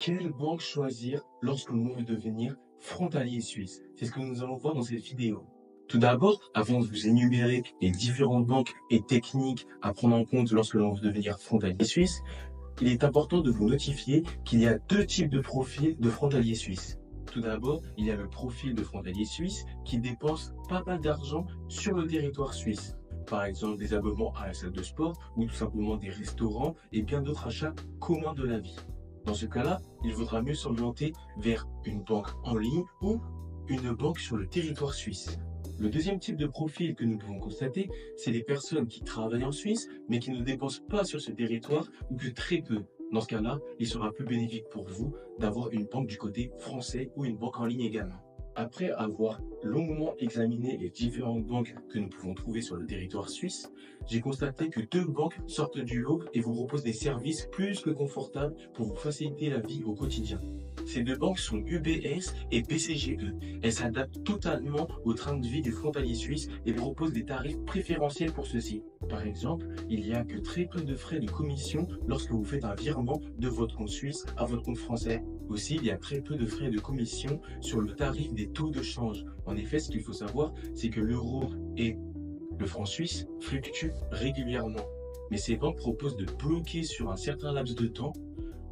Quelle banque choisir lorsque l'on veut devenir frontalier suisse? C'est ce que nous allons voir dans cette vidéo. Tout d'abord, avant de vous énumérer les différentes banques et techniques à prendre en compte lorsque l'on veut devenir frontalier suisse, il est important de vous notifier qu'il y a deux types de profils de frontalier suisse. Tout d'abord, il y a le profil de frontalier suisse qui dépense pas mal d'argent sur le territoire suisse. Par exemple, des abonnements à la salle de sport ou tout simplement des restaurants et bien d'autres achats communs de la vie. Dans ce cas-là, il vaudra mieux s'orienter vers une banque en ligne ou une banque sur le territoire suisse. Le deuxième type de profil que nous pouvons constater, c'est les personnes qui travaillent en Suisse, mais qui ne dépensent pas sur ce territoire ou que très peu. Dans ce cas-là, il sera plus bénéfique pour vous d'avoir une banque du côté français ou une banque en ligne également. Après avoir longuement examiné les différentes banques que nous pouvons trouver sur le territoire suisse, j'ai constaté que deux banques sortent du lot et vous proposent des services plus que confortables pour vous faciliter la vie au quotidien. Ces deux banques sont UBS et BCGE. Elles s'adaptent totalement au train de vie du frontalier suisse et proposent des tarifs préférentiels pour ceux-ci. Par exemple, il n'y a que très peu de frais de commission lorsque vous faites un virement de votre compte suisse à votre compte français. Aussi, il y a très peu de frais de commission sur le tarif des taux de change. En effet, ce qu'il faut savoir, c'est que l'euro et le franc suisse fluctuent régulièrement. Mais ces banques proposent de bloquer sur un certain laps de temps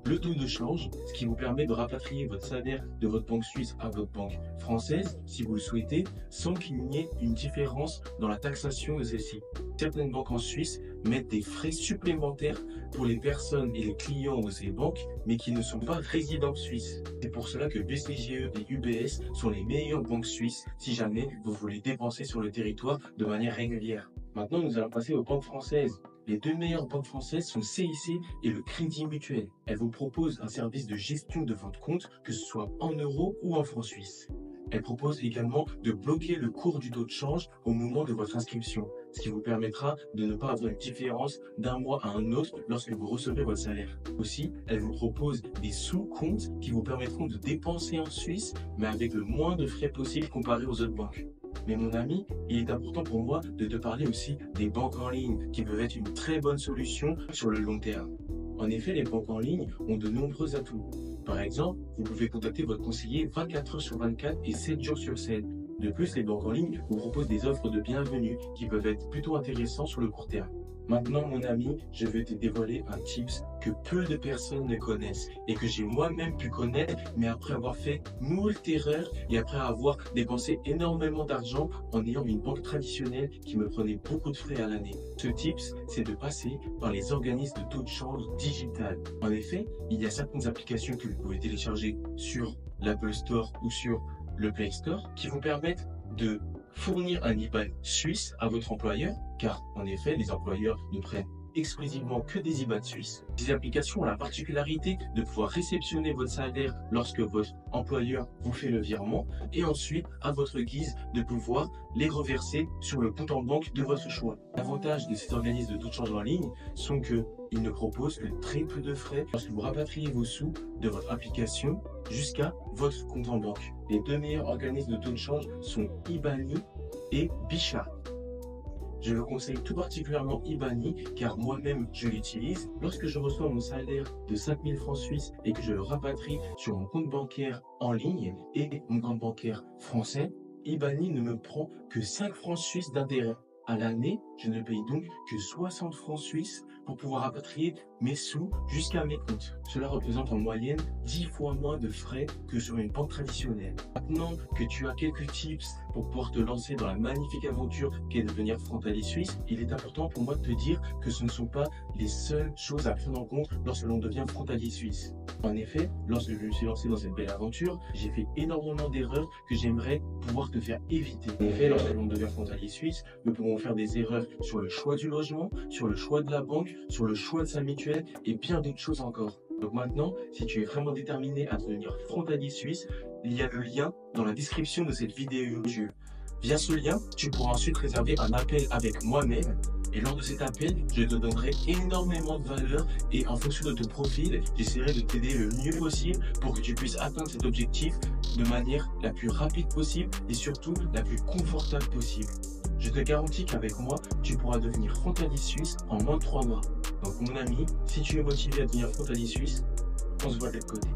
le taux de change, ce qui vous permet de rapatrier votre salaire de votre banque suisse à votre banque française, si vous le souhaitez, sans qu'il n'y ait une différence dans la taxation de celle-ci. Certaines banques en Suisse mettent des frais supplémentaires pour les personnes et les clients de ces banques, mais qui ne sont pas résidents suisses. C'est pour cela que BCGE et UBS sont les meilleures banques suisses si jamais vous voulez dépenser sur le territoire de manière régulière. Maintenant, nous allons passer aux banques françaises. Les deux meilleures banques françaises sont CIC et le Crédit Mutuel. Elles vous proposent un service de gestion de votre compte, que ce soit en euros ou en francs suisses. Elles proposent également de bloquer le cours du taux de change au moment de votre inscription, ce qui vous permettra de ne pas avoir une différence d'un mois à un autre lorsque vous recevez votre salaire. Aussi, elles vous proposent des sous-comptes qui vous permettront de dépenser en Suisse, mais avec le moins de frais possible comparé aux autres banques. Mais mon ami, il est important pour moi de te parler aussi des banques en ligne qui peuvent être une très bonne solution sur le long terme. En effet, les banques en ligne ont de nombreux atouts. Par exemple, vous pouvez contacter votre conseiller 24 heures sur 24 et 7 jours sur 7. De plus, les banques en ligne vous proposent des offres de bienvenue qui peuvent être plutôt intéressantes sur le court terme. Maintenant, mon ami, je vais te dévoiler un tips que peu de personnes ne connaissent et que j'ai moi-même pu connaître, mais après avoir fait moult erreurs et après avoir dépensé énormément d'argent en ayant une banque traditionnelle qui me prenait beaucoup de frais à l'année. Ce tips, c'est de passer par les organismes de taux de change digital. En effet, il y a certaines applications que vous pouvez télécharger sur l'Apple Store ou sur le Play Store qui vous permettent de fournir un IBAN suisse à votre employeur, car en effet, les employeurs ne prennent exclusivement que des IBAN suisses. Ces applications ont la particularité de pouvoir réceptionner votre salaire lorsque votre employeur vous fait le virement et ensuite, à votre guise, de pouvoir les reverser sur le compte en banque de votre choix. L'avantage de ces organismes de taux de change en ligne sont qu'ils ne proposent que très peu de frais lorsque vous rapatriez vos sous de votre application jusqu'à votre compte en banque. Les deux meilleurs organismes de taux de change sont Ibani et Bichat. Je vous conseille tout particulièrement Ibani car moi-même je l'utilise. Lorsque je reçois mon salaire de 5000 francs suisses et que je le rapatrie sur mon compte bancaire en ligne et mon compte bancaire français, Ibani ne me prend que 5 francs suisses d'intérêt. À l'année, je ne paye donc que 60 francs suisses pour pouvoir rapatrier mes sous jusqu'à mes comptes. Cela représente en moyenne 10 fois moins de frais que sur une banque traditionnelle. Maintenant que tu as quelques tips pour pouvoir te lancer dans la magnifique aventure qu'est de devenir frontalier suisse, il est important pour moi de te dire que ce ne sont pas les seules choses à prendre en compte lorsque l'on devient frontalier suisse. En effet, lorsque je me suis lancé dans cette belle aventure, j'ai fait énormément d'erreurs que j'aimerais pouvoir te faire éviter. En effet, lorsque l'on devient frontalier suisse, nous pouvons faire des erreurs sur le choix du logement, sur le choix de la banque, sur le choix de sa mutuelle et bien d'autres choses encore. Donc maintenant, si tu es vraiment déterminé à devenir frontalier suisse, il y a le lien dans la description de cette vidéo YouTube. Via ce lien, tu pourras ensuite réserver un appel avec moi-même et lors de cet appel, je te donnerai énormément de valeur et en fonction de ton profil, j'essaierai de t'aider le mieux possible pour que tu puisses atteindre cet objectif de manière la plus rapide possible et surtout la plus confortable possible. Je te garantis qu'avec moi, tu pourras devenir frontalier suisse en moins de 3 mois. Donc mon ami, si tu es motivé à devenir frontalier suisse, on se voit de l'autre côté.